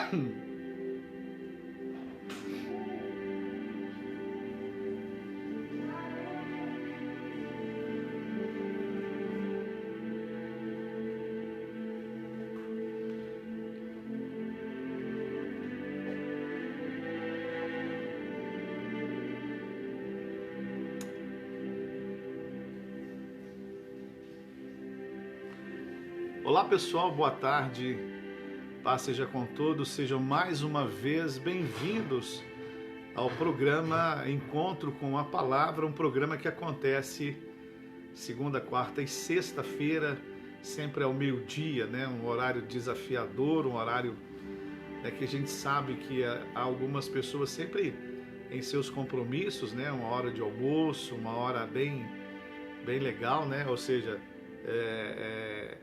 Olá pessoal, boa tarde, paz seja com todos, sejam mais uma vez bem-vindos ao programa Encontro com a Palavra, um programa que acontece segunda, quarta e sexta-feira, sempre ao meio-dia, né? Um horário desafiador, um horário que a gente sabe que há algumas pessoas sempre em seus compromissos, né? Uma hora de almoço, uma hora bem legal, né? Ou seja, é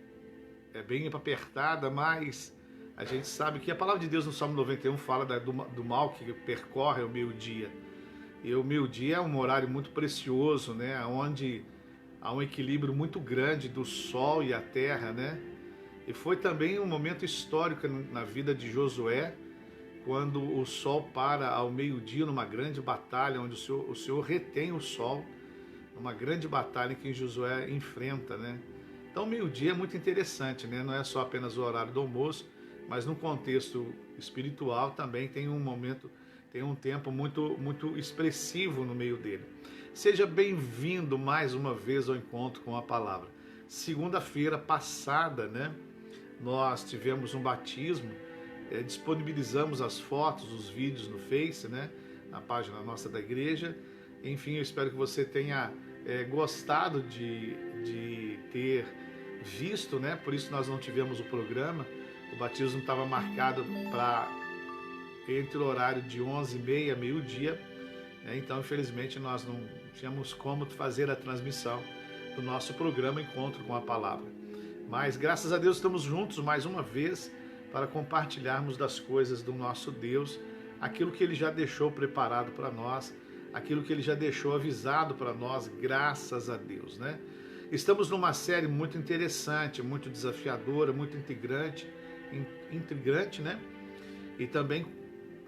bem apertada, mas a gente sabe que a palavra de Deus no Salmo 91 fala do mal que percorre o meio-dia. E o meio-dia é um horário muito precioso, né? Onde há um equilíbrio muito grande do sol e a terra, né? E foi também um momento histórico na vida de Josué, quando o sol para ao meio-dia numa grande batalha, onde o Senhor retém o sol, uma grande batalha que Josué enfrenta, né? Então, meio-dia é muito interessante, né? Não é só apenas o horário do almoço, mas no contexto espiritual também tem um momento, tem um tempo muito expressivo no meio dele. Seja bem-vindo mais uma vez ao Encontro com a Palavra. Segunda-feira passada, né? Nós tivemos um batismo, disponibilizamos as fotos, os vídeos no Face, né? Na página nossa da igreja. Enfim, eu espero que você tenha gostado de ter visto, né? Por isso nós não tivemos o programa. O batismo estava marcado para entre o horário de 11h30 meio-dia, né? Então infelizmente nós não tínhamos como fazer a transmissão do nosso programa Encontro com a Palavra. Mas graças a Deus estamos juntos mais uma vez para compartilharmos das coisas do nosso Deus, aquilo que Ele já deixou preparado para nós, aquilo que Ele já deixou avisado para nós, graças a Deus, né? Estamos numa série muito interessante, muito desafiadora, muito intrigante, né? E também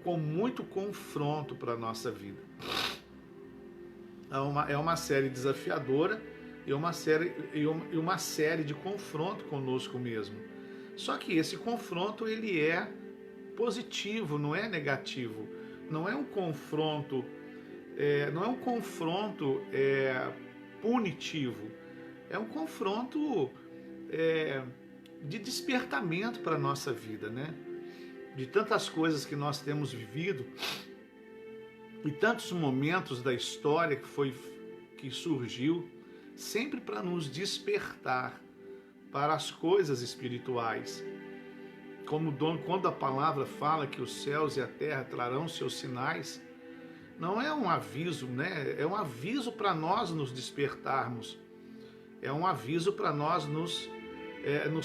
com muito confronto para a nossa vida. É uma série desafiadora e uma série de confronto conosco mesmo. Só que esse confronto ele é positivo, não é negativo. Não é um confronto, punitivo. É um confronto de despertamento para a nossa vida, né? De tantas coisas que nós temos vivido e tantos momentos da história que surgiu, sempre para nos despertar para as coisas espirituais. Quando a palavra fala que os céus e a terra trarão seus sinais, não é um aviso, né? É um aviso para nós nos despertarmos. É um aviso para nós nos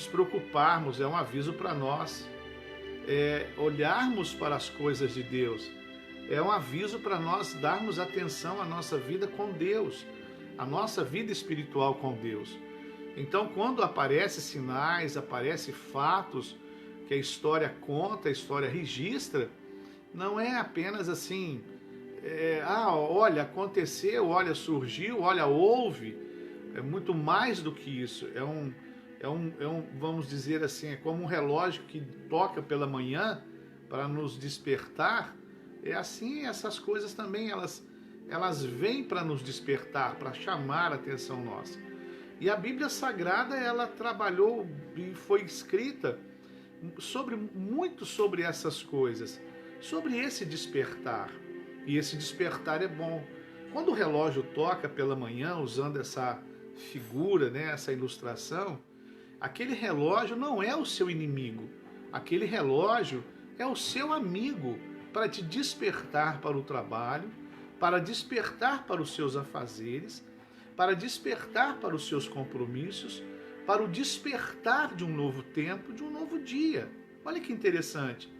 preocuparmos, é um aviso para nós olharmos para as coisas de Deus. É um aviso para nós darmos atenção à nossa vida com Deus, à nossa vida espiritual com Deus. Então, quando aparecem sinais, aparecem fatos que a história conta, a história registra, não é apenas assim, olha, aconteceu, olha, surgiu, olha, houve. É muito mais do que isso. Vamos dizer assim, é como um relógio que toca pela manhã para nos despertar. É assim, essas coisas também, elas vêm para nos despertar, para chamar a atenção nossa. E a Bíblia Sagrada, ela trabalhou e foi escrita muito sobre essas coisas, sobre esse despertar. E esse despertar é bom. Quando o relógio toca pela manhã, usando essa figura, né, essa ilustração, aquele relógio não é o seu inimigo, aquele relógio é o seu amigo para te despertar para o trabalho, para despertar para os seus afazeres, para despertar para os seus compromissos, para o despertar de um novo tempo, de um novo dia. Olha que interessante.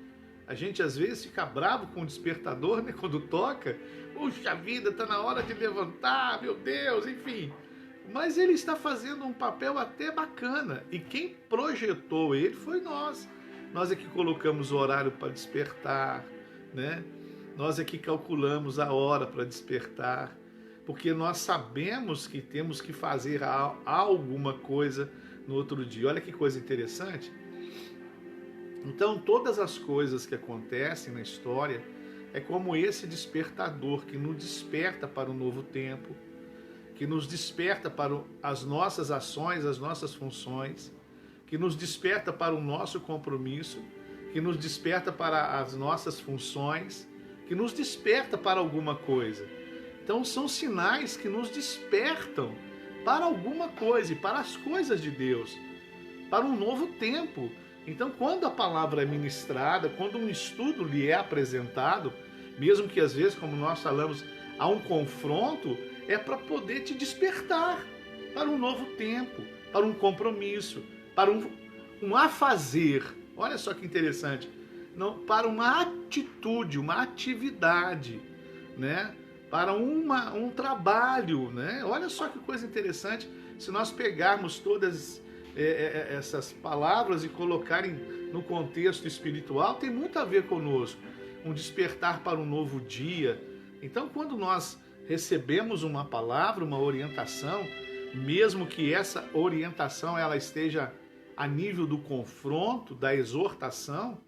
A gente às vezes fica bravo com o despertador, né, quando toca. Puxa vida, está na hora de levantar, meu Deus, enfim. Mas ele está fazendo um papel até bacana. E quem projetou ele foi nós. Nós é que colocamos o horário para despertar, né? Nós é que calculamos a hora para despertar, porque nós sabemos que temos que fazer alguma coisa no outro dia. Olha que coisa interessante. Então, todas as coisas que acontecem na história é como esse despertador que nos desperta para um novo tempo, que nos desperta para as nossas ações, as nossas funções, que nos desperta para o nosso compromisso, que nos desperta para as nossas funções, que nos desperta para alguma coisa. Então são sinais que nos despertam para alguma coisa e para as coisas de Deus, para um novo tempo. Então quando a palavra é ministrada, quando um estudo lhe é apresentado, mesmo que às vezes, como nós falamos, há um confronto, é para poder te despertar para um novo tempo, para um compromisso, para um afazer. Olha só que interessante. Não, para uma atitude, uma atividade, né? Para um trabalho, né? Olha só que coisa interessante. Se nós pegarmos todas essas palavras e colocarem no contexto espiritual, tem muito a ver conosco. Um despertar para um novo dia. Então, quando nós recebemos uma palavra, uma orientação, mesmo que essa orientação ela esteja a nível do confronto, da exortação,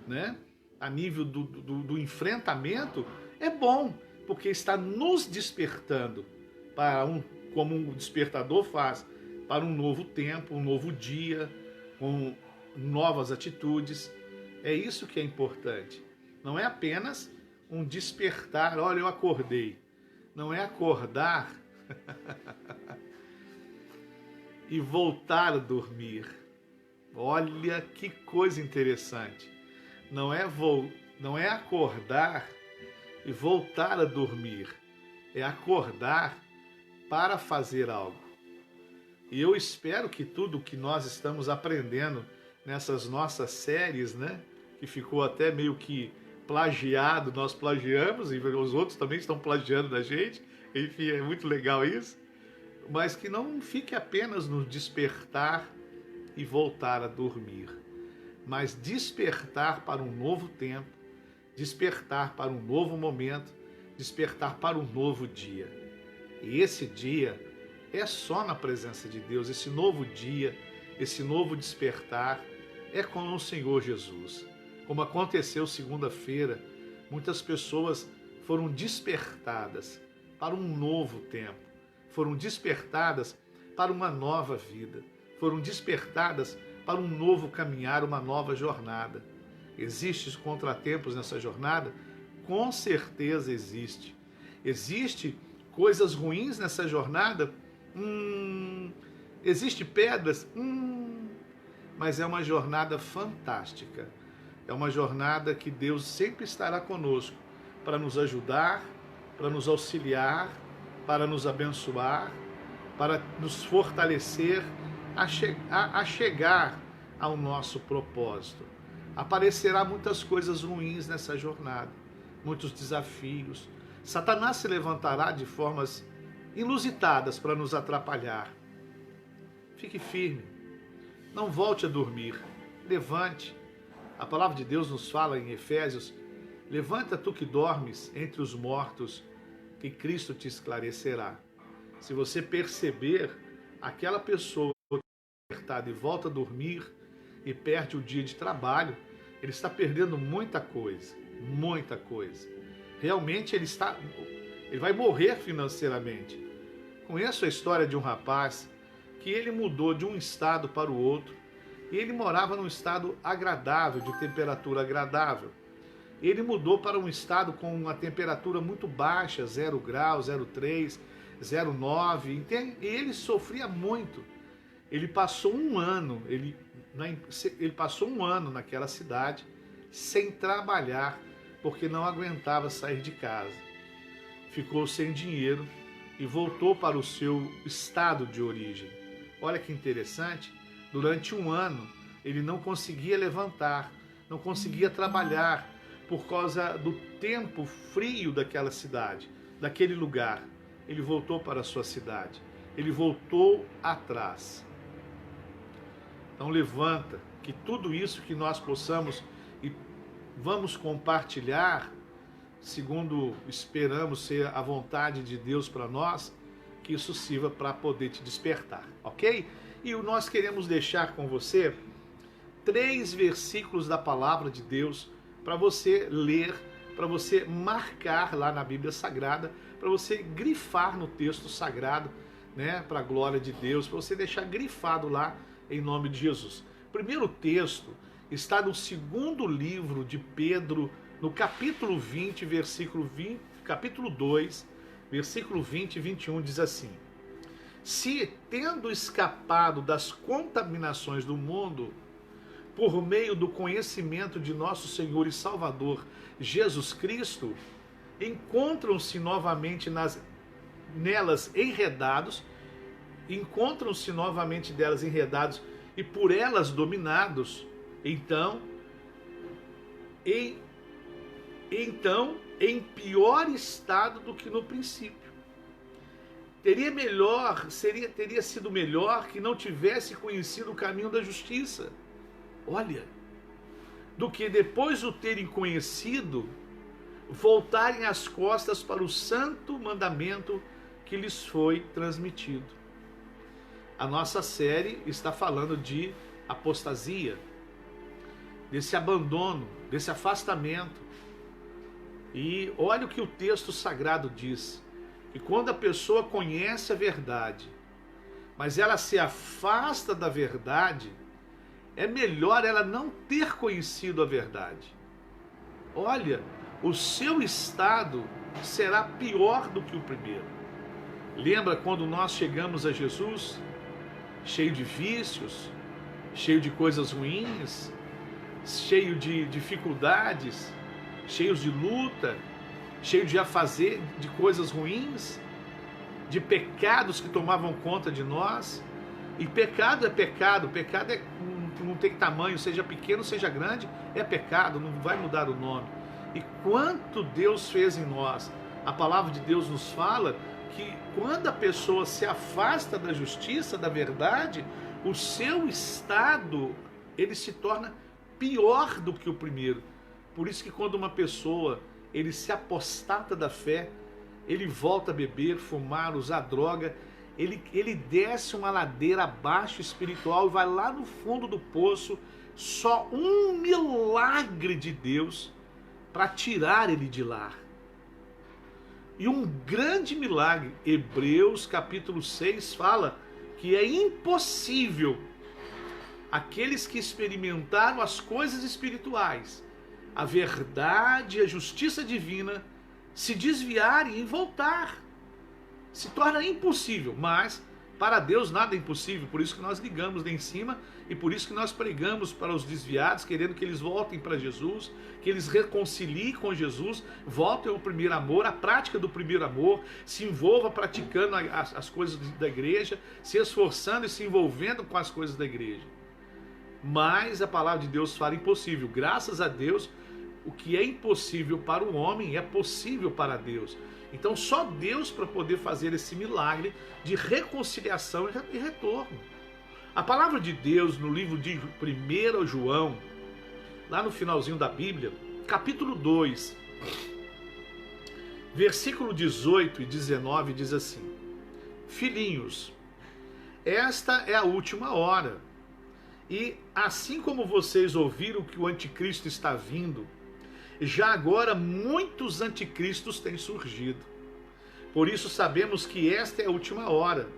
né? A nível do enfrentamento, é bom, porque está nos despertando para como um despertador faz, para um novo tempo, um novo dia, com novas atitudes. É isso que é importante. Não é apenas um despertar, olha, eu acordei. Não é acordar e voltar a dormir. Olha que coisa interessante. Não é acordar e voltar a dormir. É acordar para fazer algo. E eu espero que tudo que nós estamos aprendendo nessas nossas séries, né, que ficou até meio que plagiado, nós plagiamos e os outros também estão plagiando da gente. Enfim, é muito legal isso. Mas que não fique apenas no despertar e voltar a dormir, mas despertar para um novo tempo, despertar para um novo momento, despertar para um novo dia. E esse dia é só na presença de Deus, esse novo dia, esse novo despertar é com o Senhor Jesus. Como aconteceu segunda-feira, muitas pessoas foram despertadas para um novo tempo, foram despertadas para uma nova vida, foram despertadas para um novo caminhar, uma nova jornada. Existem contratempos nessa jornada? Com certeza existe. Existe coisas ruins nessa jornada? Existe pedras? Mas é uma jornada fantástica. É uma jornada que Deus sempre estará conosco para nos ajudar, para nos auxiliar, para nos abençoar, para nos fortalecer a chegar ao nosso propósito. Aparecerá muitas coisas ruins nessa jornada, muitos desafios. Satanás se levantará de formas inusitadas para nos atrapalhar. Fique firme, não volte a dormir, levante. A palavra de Deus nos fala em Efésios: levanta tu que dormes entre os mortos, que Cristo te esclarecerá. Se você perceber aquela pessoa e volta a dormir e perde o dia de trabalho, ele está perdendo muita coisa, muita coisa. Realmente ele vai morrer financeiramente. Conheço a história de um rapaz que ele mudou de um estado para o outro e ele morava num estado agradável, de temperatura agradável. Ele mudou para um estado com uma temperatura muito baixa, 0 graus, 0,3, 0,9, e ele sofria muito. Ele passou um ano, ele passou um ano naquela cidade sem trabalhar, porque não aguentava sair de casa. Ficou sem dinheiro e voltou para o seu estado de origem. Olha que interessante, durante um ano ele não conseguia levantar, não conseguia trabalhar por causa do tempo frio daquela cidade, daquele lugar. Ele voltou para a sua cidade, ele voltou atrás. Então levanta, que tudo isso que nós possamos e vamos compartilhar, segundo esperamos ser a vontade de Deus para nós, que isso sirva para poder te despertar, ok? E nós queremos deixar com você 3 versículos da palavra de Deus para você ler, para você marcar lá na Bíblia Sagrada, para você grifar no texto sagrado, né, para a glória de Deus, para você deixar grifado lá em nome de Jesus. O primeiro texto está no segundo livro de Pedro, no capítulo 20, capítulo 2, versículo 20 e 21, diz assim: se, tendo escapado das contaminações do mundo, por meio do conhecimento de nosso Senhor e Salvador Jesus Cristo, encontram-se novamente nelas enredados e por elas dominados, então em pior estado do que no princípio. Teria sido melhor que não tivesse conhecido o caminho da justiça. Olha, do que depois de o terem conhecido, voltarem as costas para o santo mandamento que lhes foi transmitido. A nossa série está falando de apostasia, desse abandono, desse afastamento. E olha o que o texto sagrado diz, que quando a pessoa conhece a verdade, mas ela se afasta da verdade, é melhor ela não ter conhecido a verdade. Olha, o seu estado será pior do que o primeiro. Lembra quando nós chegamos a Jesus, cheio de vícios, cheio de coisas ruins, cheio de dificuldades, cheios de luta, cheio de afazer, de coisas ruins, de pecados que tomavam conta de nós. E pecado é pecado, pecado não tem tamanho, seja pequeno, seja grande, é pecado, não vai mudar o nome. E quanto Deus fez em nós, a palavra de Deus nos fala que quando a pessoa se afasta da justiça, da verdade, o seu estado, ele se torna pior do que o primeiro. Por isso que quando uma pessoa, ele se apostata da fé, ele volta a beber, fumar, usar droga, ele desce uma ladeira abaixo espiritual e vai lá no fundo do poço. Só um milagre de Deus para tirar ele de lá. E um grande milagre, Hebreus capítulo 6 fala que é impossível aqueles que experimentaram as coisas espirituais, a verdade, a justiça divina, se desviarem e voltar. Se torna impossível, mas para Deus nada é impossível. Por isso que nós ligamos lá em cima e por isso que nós pregamos para os desviados, querendo que eles voltem para Jesus, que eles reconciliem com Jesus, voltem ao primeiro amor, à prática do primeiro amor, se envolva praticando as coisas da igreja, se esforçando e se envolvendo com as coisas da igreja. Mas a palavra de Deus fala impossível. Graças a Deus, o que é impossível para o homem é possível para Deus. Então só Deus para poder fazer esse milagre de reconciliação e retorno. A palavra de Deus no livro de 1 João, lá no finalzinho da Bíblia, capítulo 2, versículo 18 e 19 diz assim: filhinhos, esta é a última hora, e assim como vocês ouviram que o anticristo está vindo, já agora muitos anticristos têm surgido. Por isso sabemos que esta é a última hora.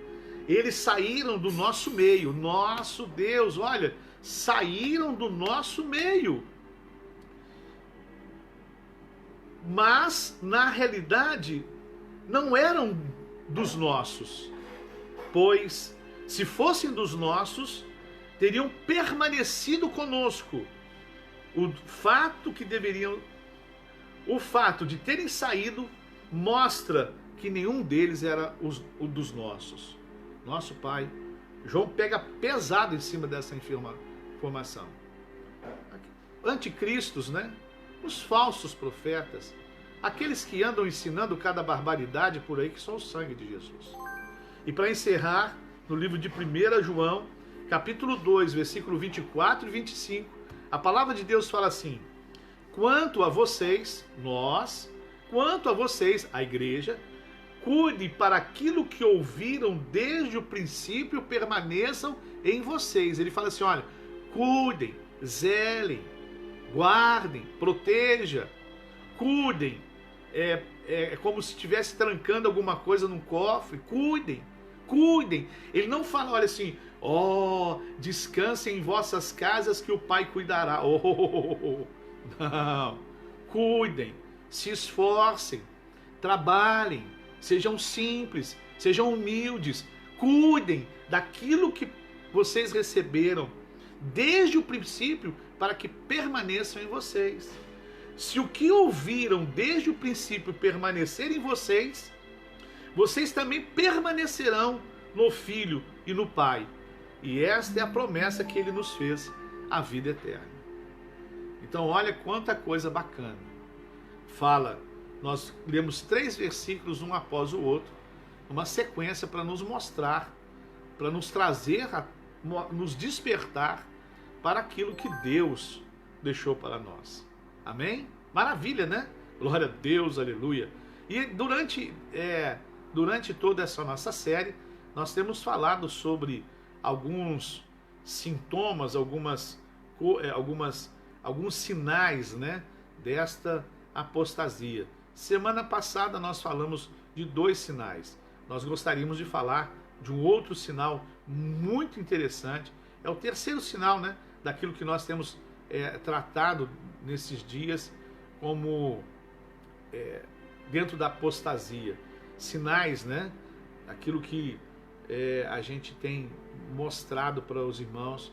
Eles saíram do nosso meio, nosso Deus, olha, saíram do nosso meio. Mas, na realidade, não eram dos nossos. Pois, se fossem dos nossos, teriam permanecido conosco. O fato de terem saído mostra que nenhum deles era o dos nossos. Nosso Pai, João pega pesado em cima dessa informação. Anticristos, né? Os falsos profetas, aqueles que andam ensinando cada barbaridade por aí, que são o sangue de Jesus. E para encerrar, no livro de 1 João, capítulo 2, versículo 24 e 25, a palavra de Deus fala assim: quanto a vocês, a igreja, cuide para aquilo que ouviram desde o princípio permaneçam em vocês. Ele fala assim, olha, cuidem, zelem, guardem, proteja, cuidem. É como se estivesse trancando alguma coisa num cofre. Cuidem. Ele não fala, olha assim, descansem em vossas casas que o Pai cuidará. Não. Cuidem, se esforcem, trabalhem, sejam simples, sejam humildes, cuidem daquilo que vocês receberam desde o princípio para que permaneçam em vocês. Se o que ouviram desde o princípio permanecer em vocês, vocês também permanecerão no Filho e no Pai. E esta é a promessa que Ele nos fez, a vida eterna. Então olha quanta coisa bacana. Fala, nós lemos 3 versículos um após o outro, uma sequência para nos mostrar, para nos trazer, nos despertar para aquilo que Deus deixou para nós. Amém? Maravilha, né? Glória a Deus, aleluia. E durante toda essa nossa série, nós temos falado sobre alguns sintomas, alguns sinais, né, desta apostasia. Semana passada nós falamos de 2 sinais. Nós gostaríamos de falar de um outro sinal muito interessante. É o terceiro sinal, né, daquilo que nós temos tratado nesses dias como dentro da apostasia. Sinais, né? Aquilo que a gente tem mostrado para os irmãos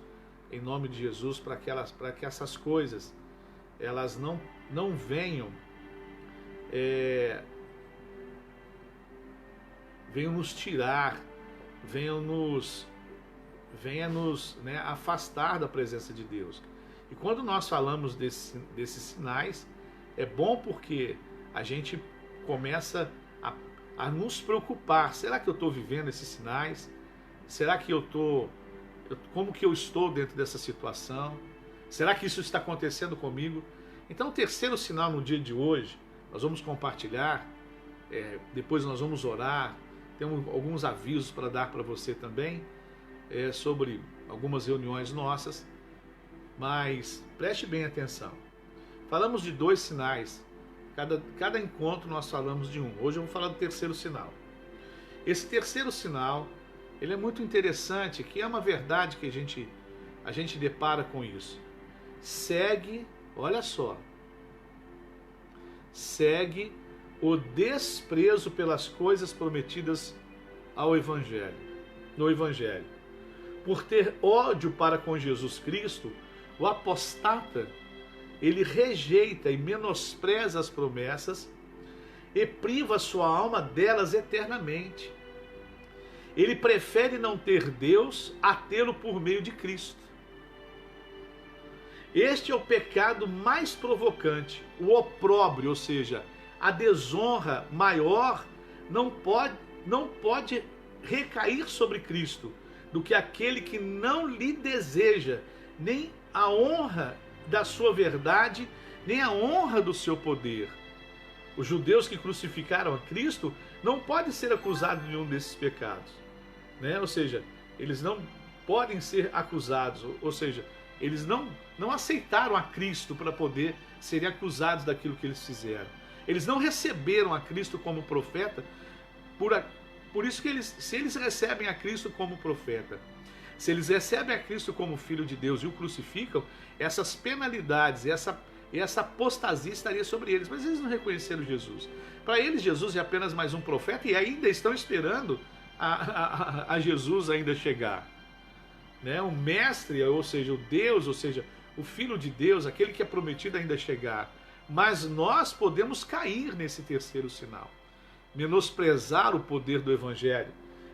em nome de Jesus, para que essas coisas elas não venham nos tirar, venham nos né, afastar da presença de Deus. E quando nós falamos desses sinais, é bom porque a gente começa a nos preocupar. Será que eu estou vivendo esses sinais? Será que como que eu estou dentro dessa situação? Será que isso está acontecendo comigo? Então o terceiro sinal no dia de hoje, nós vamos compartilhar, depois nós vamos orar, temos alguns avisos para dar para você também, sobre algumas reuniões nossas, mas preste bem atenção. Falamos de 2 sinais, cada encontro nós falamos de um. Hoje eu vou falar do terceiro sinal. Esse terceiro sinal, ele é muito interessante, que é uma verdade que a gente depara com isso. Olha só, segue o desprezo pelas coisas prometidas no Evangelho. Por ter ódio para com Jesus Cristo, o apostata, ele rejeita e menospreza as promessas e priva sua alma delas eternamente. Ele prefere não ter Deus a tê-lo por meio de Cristo. Este é o pecado mais provocante, o opróbrio, ou seja, a desonra maior não pode recair sobre Cristo do que aquele que não lhe deseja nem a honra da sua verdade, nem a honra do seu poder. Os judeus que crucificaram a Cristo não podem ser acusados de nenhum desses pecados, né? Ou seja, eles não podem ser acusados, ou seja, eles não aceitaram a Cristo para poder serem acusados daquilo que eles fizeram. Eles não receberam a Cristo como profeta, por isso que se eles recebem a Cristo como profeta, se eles recebem a Cristo como Filho de Deus e o crucificam, essas penalidades, essa apostasia estaria sobre eles. Mas eles não reconheceram Jesus. Para eles, Jesus é apenas mais um profeta e ainda estão esperando a Jesus ainda chegar. Né? O mestre, ou seja, o Deus, ou seja, o Filho de Deus, aquele que é prometido ainda chegar. Mas nós podemos cair nesse terceiro sinal. Menosprezar o poder do Evangelho.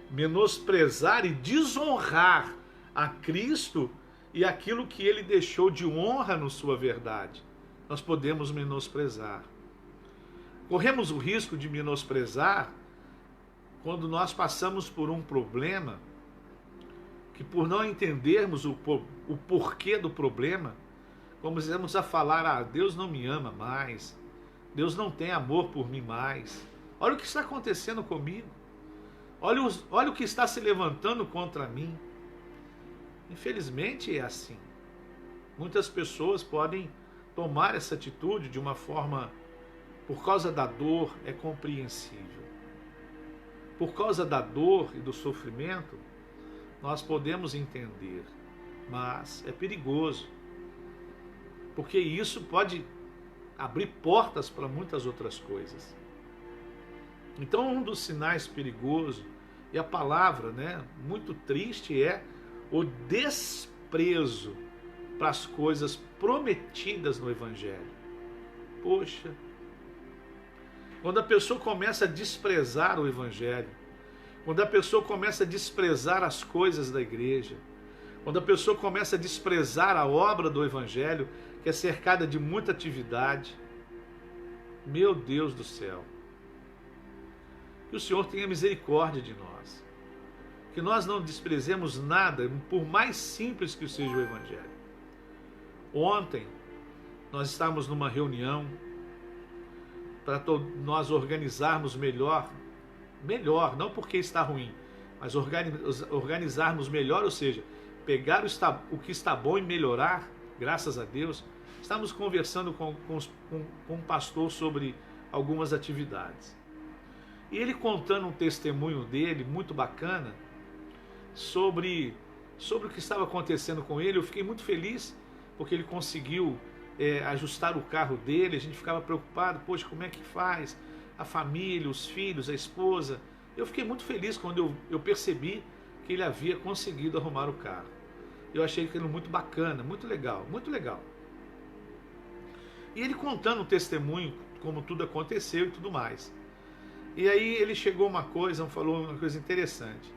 Menosprezar e desonrar a Cristo e aquilo que Ele deixou de honra na sua verdade. Nós podemos menosprezar. Corremos o risco de menosprezar quando nós passamos por um problema que por não entendermos o porquê do problema, começamos a falar, Deus não me ama mais, Deus não tem amor por mim mais. Olha o que está acontecendo comigo. Olha o que está se levantando contra mim. Infelizmente é assim. Muitas pessoas podem tomar essa atitude de uma forma, por causa da dor, é compreensível. Por causa da dor e do sofrimento, nós podemos entender, mas é perigoso, porque isso pode abrir portas para muitas outras coisas. Então, um dos sinais perigosos, e a palavra, muito triste, é o desprezo para as coisas prometidas no Evangelho. Poxa, quando a pessoa começa a desprezar o Evangelho, quando a pessoa começa a desprezar as coisas da igreja, quando a pessoa começa a desprezar a obra do Evangelho, que é cercada de muita atividade, meu Deus do céu, que o Senhor tenha misericórdia de nós, que nós não desprezemos nada, por mais simples que seja o Evangelho. Ontem, nós estávamos numa reunião para nós organizarmos melhor, não porque está ruim, mas organizarmos melhor, ou seja, pegar o que está bom e melhorar, graças a Deus. Estamos conversando com um pastor sobre algumas atividades. E ele contando um testemunho dele, muito bacana, sobre o que estava acontecendo com ele. Eu fiquei muito feliz, porque ele conseguiu ajustar o carro dele. A gente ficava preocupado, poxa, como é que faz? A família, os filhos, a esposa. Eu fiquei muito feliz quando eu percebi que ele havia conseguido arrumar o carro. Eu achei aquilo muito bacana, muito legal, muito legal. E ele contando um testemunho, como tudo aconteceu e tudo mais. E aí ele falou uma coisa interessante,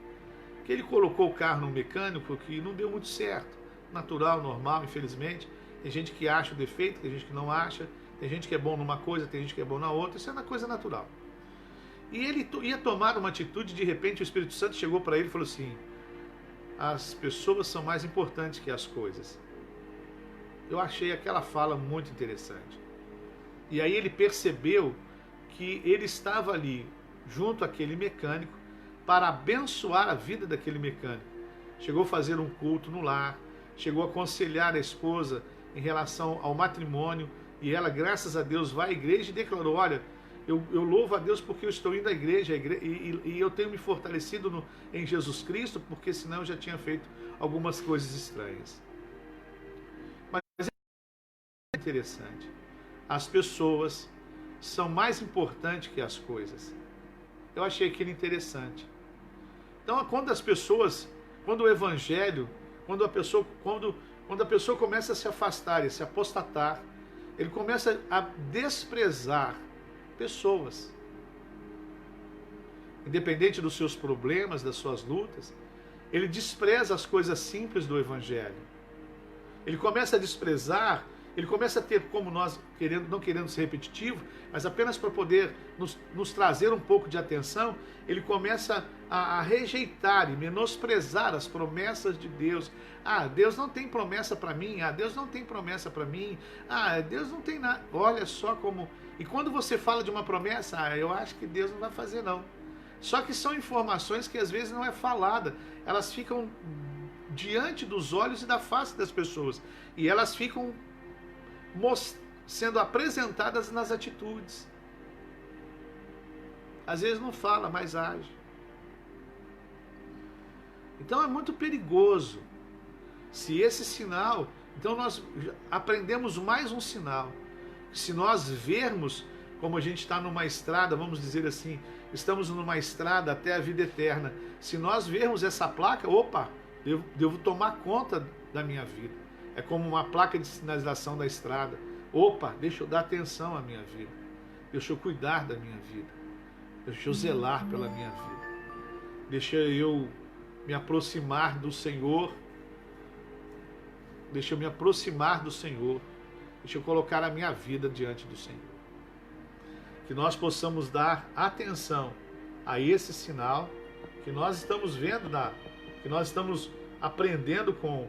que ele colocou o carro no mecânico que não deu muito certo. Natural, normal, infelizmente. Tem gente que acha o defeito, tem gente que não acha, tem gente que é bom numa coisa, tem gente que é bom na outra. Isso é uma coisa natural. E ele ia tomar uma atitude, de repente o Espírito Santo chegou para ele e falou assim: as pessoas são mais importantes que as coisas. Eu achei aquela fala muito interessante. E aí ele percebeu que ele estava ali, junto àquele mecânico, para abençoar a vida daquele mecânico. Chegou a fazer um culto no lar, chegou a aconselhar a esposa em relação ao matrimônio, e ela, graças a Deus, vai à igreja e declarou: olha, eu louvo a Deus porque eu estou indo à igreja, e eu tenho me fortalecido em Jesus Cristo, porque senão eu já tinha feito algumas coisas estranhas. Mas é interessante, as pessoas são mais importantes que as coisas. Eu achei aquilo interessante. Então, quando o Evangelho, quando a pessoa começa a se afastar e se apostatar, ele começa a desprezar pessoas. Independente dos seus problemas, das suas lutas, ele despreza as coisas simples do Evangelho. Ele começa a desprezar, ele começa a ter, como nós, não querendo ser repetitivo, mas apenas para poder nos trazer um pouco de atenção, ele começa a rejeitar e menosprezar as promessas de Deus. Deus não tem promessa para mim. Deus não tem promessa para mim. Deus não tem nada. Olha só como... E quando você fala de uma promessa, eu acho que Deus não vai fazer não. Só que são informações que às vezes não é falada. Elas ficam diante dos olhos e da face das pessoas. E elas ficam sendo apresentadas nas atitudes. Às vezes não fala, mas age. Então é muito perigoso. Se esse sinal... Então nós aprendemos mais um sinal. Se nós vermos, como a gente está numa estrada, vamos dizer assim, estamos numa estrada até a vida eterna. Se nós vermos essa placa, devo tomar conta da minha vida. É como uma placa de sinalização da estrada. Deixa eu dar atenção à minha vida. Deixa eu cuidar da minha vida. Deixa eu zelar pela minha vida. Deixa eu me aproximar do Senhor. Deixa eu me aproximar do Senhor. Deixa eu colocar a minha vida diante do Senhor. Que nós possamos dar atenção a esse sinal que nós estamos vendo, que nós estamos aprendendo com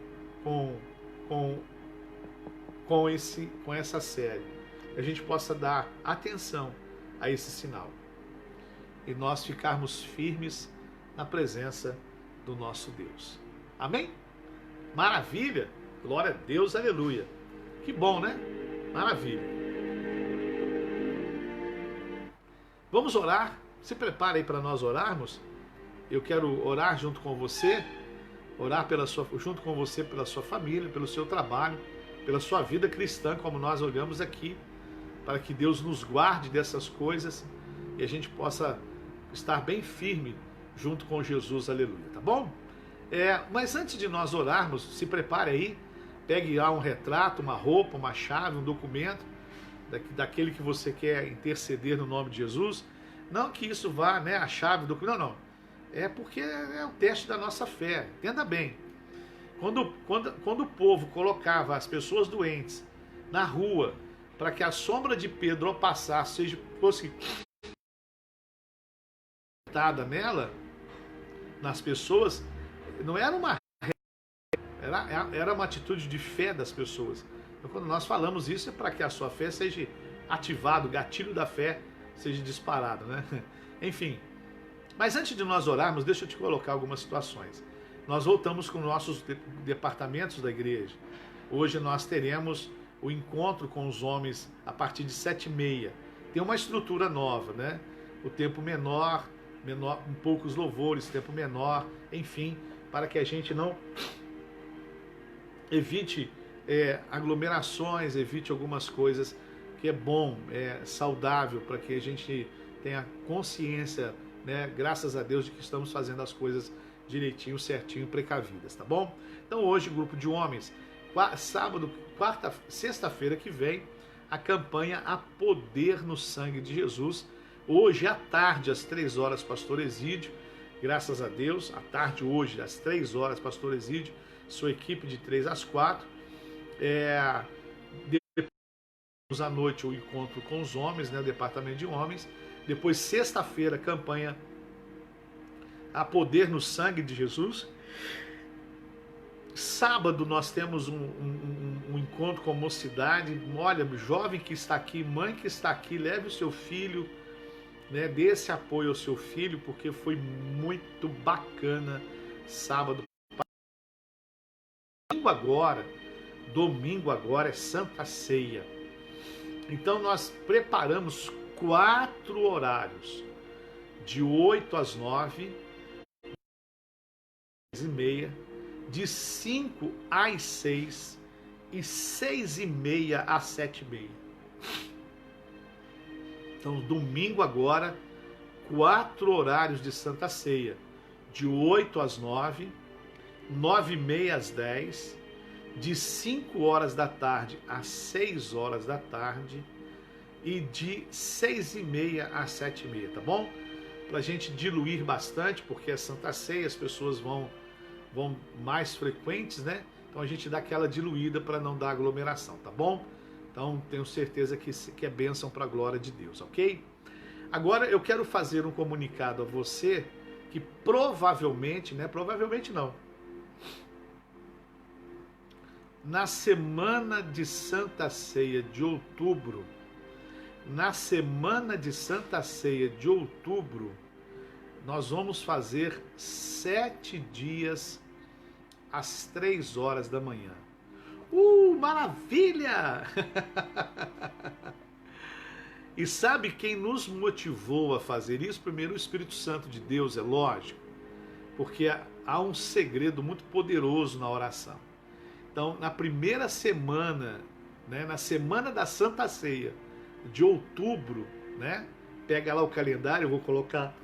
essa série, que a gente possa dar atenção a esse sinal e nós ficarmos firmes na presença do nosso Deus. Amém? Maravilha! Glória a Deus, aleluia! Que bom, né? Maravilha! Vamos orar? Se prepare aí para nós orarmos. Eu quero orar junto com você, orar junto com você pela sua família, pelo seu trabalho, pela sua vida cristã, como nós olhamos aqui, para que Deus nos guarde dessas coisas e a gente possa estar bem firme junto com Jesus, aleluia, tá bom? Mas antes de nós orarmos, se prepare aí, pegue lá um retrato, uma roupa, uma chave, um documento, daquele que você quer interceder no nome de Jesus. Não que isso vá, né, a chave do documento, não. É porque é o teste da nossa fé, entenda bem. Quando o povo colocava as pessoas doentes na rua, para que a sombra de Pedro ao passar fosse nela, nas pessoas, não era era uma atitude de fé das pessoas. Então, quando nós falamos isso, é para que a sua fé seja ativada, o gatilho da fé seja disparado, né? Enfim, mas antes de nós orarmos, deixa eu te colocar algumas situações. Nós voltamos com nossos departamentos da igreja. Hoje nós teremos o encontro com os homens a partir de 7h30. Tem uma estrutura nova, né? O tempo menor, um poucos louvores, tempo menor, enfim, para que a gente não evite aglomerações, evite algumas coisas que é bom, é saudável, para que a gente tenha consciência, né, graças a Deus, de que estamos fazendo as coisas direitinho, certinho, precavidas, tá bom? Então hoje, grupo de homens, sexta-feira que vem, a campanha A Poder no Sangue de Jesus. Hoje à tarde, às 3h, pastor Exídio, graças a Deus, à tarde hoje, às 3h, pastor Exídio, sua equipe de 3 às 4. Depois à noite o encontro com os homens, né, o departamento de homens. Depois, sexta-feira, campanha A Poder no Sangue de Jesus. Sábado nós temos um encontro com a mocidade. Olha, jovem que está aqui, mãe que está aqui, leve o seu filho, né, dê esse apoio ao seu filho, porque foi muito bacana sábado. Domingo agora é Santa Ceia. Então nós preparamos 4 horários, de 8 às 9, 10h30, de 5 às 6 e 6h30 às 7h30. Então, domingo agora, 4 horários de Santa Ceia, de 8 às 9, 9h30 às 10, de 5h da tarde às 6h da tarde e de 6h30 às 7h30, tá bom? Pra gente diluir bastante, porque é Santa Ceia, as pessoas vão mais frequentes, né? Então a gente dá aquela diluída para não dar aglomeração, tá bom? Então tenho certeza que é bênção para a glória de Deus, ok? Agora eu quero fazer um comunicado a você que provavelmente, né? Provavelmente não. Na semana de Santa Ceia de outubro, nós vamos fazer 7 dias às 3h da manhã. Maravilha! E sabe quem nos motivou a fazer isso? Primeiro, o Espírito Santo de Deus, é lógico, porque há um segredo muito poderoso na oração. Então, na primeira semana, né, na semana da Santa Ceia de outubro, né, pega lá o calendário, eu vou colocar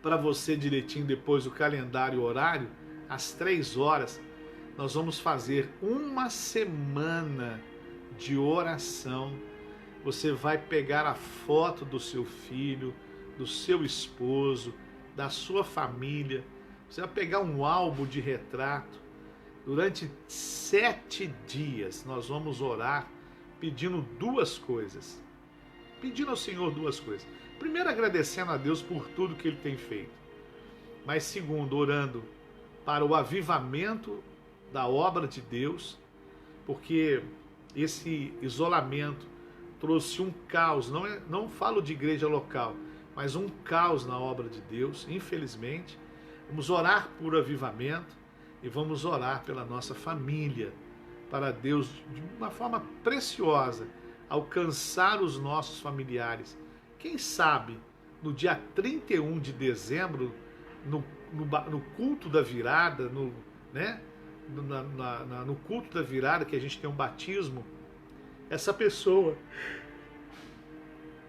para você direitinho depois o calendário, o horário, às 3h, nós vamos fazer uma semana de oração. Você vai pegar a foto do seu filho, do seu esposo, da sua família, você vai pegar um álbum de retrato. Durante 7 dias nós vamos orar pedindo 2 coisas. Pedindo ao Senhor 2 coisas. Primeiro, agradecendo a Deus por tudo que Ele tem feito. Mas segundo, orando para o avivamento da obra de Deus, porque esse isolamento trouxe um caos, não falo de igreja local, mas um caos na obra de Deus, infelizmente. Vamos orar por avivamento e vamos orar pela nossa família, para Deus, de uma forma preciosa, alcançar os nossos familiares. Quem sabe, no dia 31 de dezembro, no culto da virada, no culto da virada, que a gente tem um batismo, essa pessoa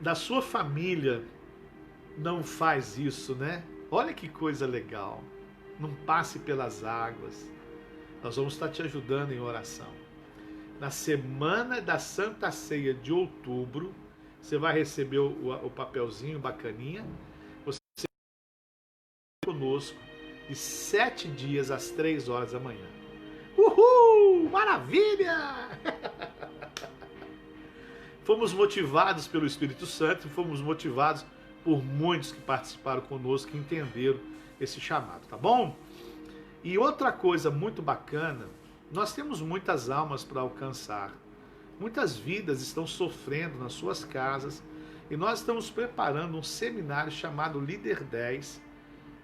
da sua família não faz isso, né? Olha que coisa legal. Não passe pelas águas. Nós vamos estar te ajudando em oração. Na semana da Santa Ceia de outubro, você vai receber o papelzinho bacaninha. Você conosco de 7 dias às 3 horas da manhã. Uhul! Maravilha! Fomos motivados pelo Espírito Santo, fomos motivados por muitos que participaram conosco, que entenderam esse chamado, tá bom? E outra coisa muito bacana, nós temos muitas almas para alcançar. Muitas vidas estão sofrendo nas suas casas e nós estamos preparando um seminário chamado Líder 10,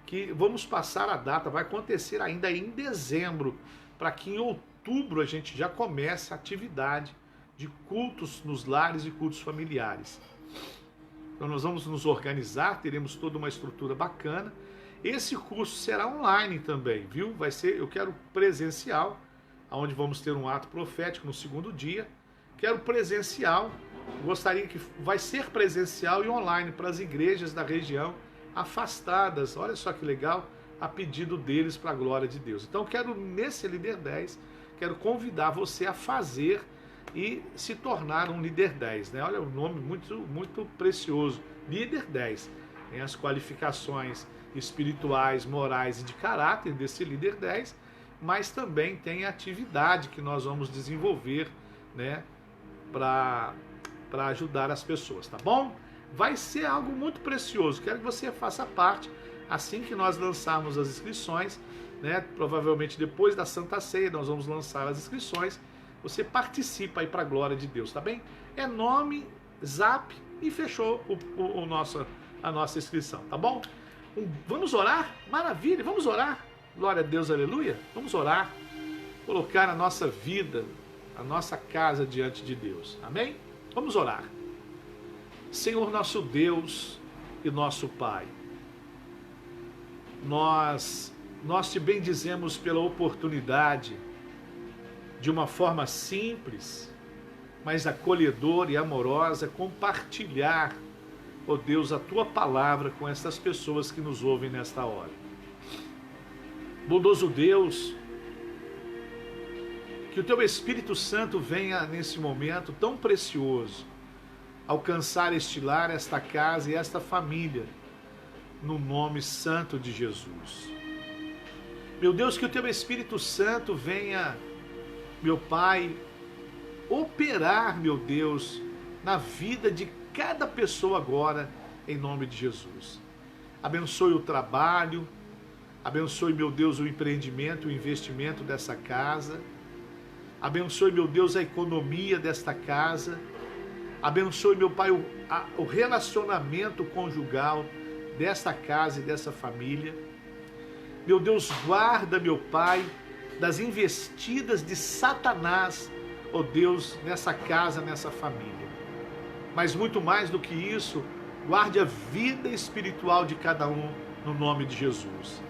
que vamos passar a data, vai acontecer ainda em dezembro, para que em outubro a gente já comece a atividade de cultos nos lares e cultos familiares. Então nós vamos nos organizar, teremos toda uma estrutura bacana. Esse curso será online também, viu? Vai ser, eu quero presencial, onde vamos ter um ato profético no segundo dia. Quero presencial, gostaria que vai ser presencial e online para as igrejas da região afastadas. Olha só que legal, a pedido deles para a glória de Deus. Então quero, nesse Líder 10, quero convidar você a fazer e se tornar um Líder 10, né? Olha o nome muito precioso, Líder 10. Tem as qualificações espirituais, morais e de caráter desse Líder 10, mas também tem a atividade que nós vamos desenvolver, né, para ajudar as pessoas, tá bom? Vai ser algo muito precioso, quero que você faça parte assim que nós lançarmos as inscrições, né? Provavelmente depois da Santa Ceia nós vamos lançar as inscrições. Você participa aí para a glória de Deus, tá bem? É nome, zap e fechou a nossa inscrição, tá bom? Vamos orar? Maravilha, vamos orar. Glória a Deus, aleluia. Vamos orar, colocar a nossa vida, a nossa casa diante de Deus, amém? Vamos orar. Senhor nosso Deus e nosso Pai, nós te bendizemos pela oportunidade de uma forma simples, mas acolhedora e amorosa, compartilhar, ó Deus, a Tua palavra com essas pessoas que nos ouvem nesta hora. Bondoso Deus, que o Teu Espírito Santo venha nesse momento tão precioso, alcançar este lar, esta casa e esta família, no nome santo de Jesus. Meu Deus, que o Teu Espírito Santo venha, meu Pai, operar, meu Deus, na vida de cada pessoa agora, em nome de Jesus. Abençoe o trabalho, abençoe, meu Deus, o empreendimento, o investimento dessa casa. Abençoe, meu Deus, a economia desta casa. Abençoe, meu Pai, o relacionamento conjugal desta casa e dessa família. Meu Deus, guarda, meu Pai, das investidas de Satanás, ó Deus, nessa casa, nessa família. Mas muito mais do que isso, guarde a vida espiritual de cada um, no nome de Jesus.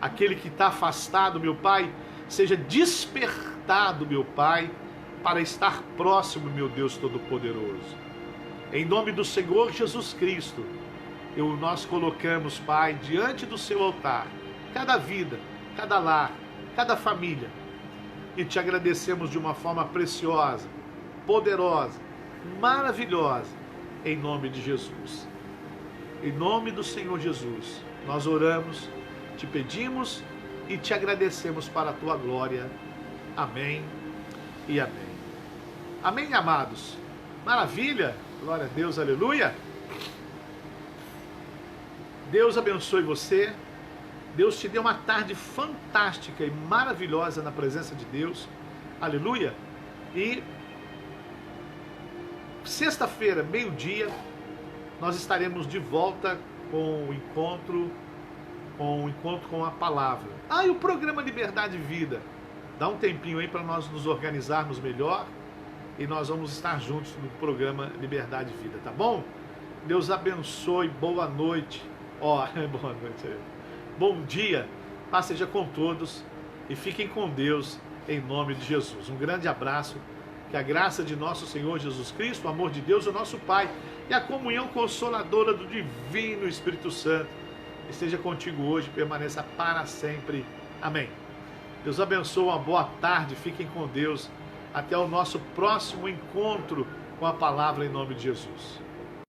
Aquele que está afastado, meu Pai, seja despertado, meu Pai, para estar próximo, meu Deus Todo-Poderoso. Em nome do Senhor Jesus Cristo, nós colocamos, Pai, diante do seu altar, cada vida, cada lar, cada família, e te agradecemos de uma forma preciosa, poderosa, maravilhosa, em nome de Jesus. Em nome do Senhor Jesus, nós oramos, te pedimos e te agradecemos para a tua glória. Amém e amém. Amém, amados? Maravilha! Glória a Deus, aleluia! Deus abençoe você. Deus te dê uma tarde fantástica e maravilhosa na presença de Deus. Aleluia. E sexta-feira, meio-dia, nós estaremos de volta com o encontro com a palavra. E o programa Liberdade e Vida. Dá um tempinho aí para nós nos organizarmos melhor e nós vamos estar juntos no programa Liberdade e Vida, tá bom? Deus abençoe, boa noite. Boa noite. Bom dia, paz seja com todos e fiquem com Deus em nome de Jesus. Um grande abraço, que a graça de nosso Senhor Jesus Cristo, o amor de Deus, o nosso Pai, e a comunhão consoladora do Divino Espírito Santo esteja contigo hoje, permaneça para sempre. Amém. Deus abençoe, uma boa tarde, fiquem com Deus. Até o nosso próximo encontro com a palavra em nome de Jesus.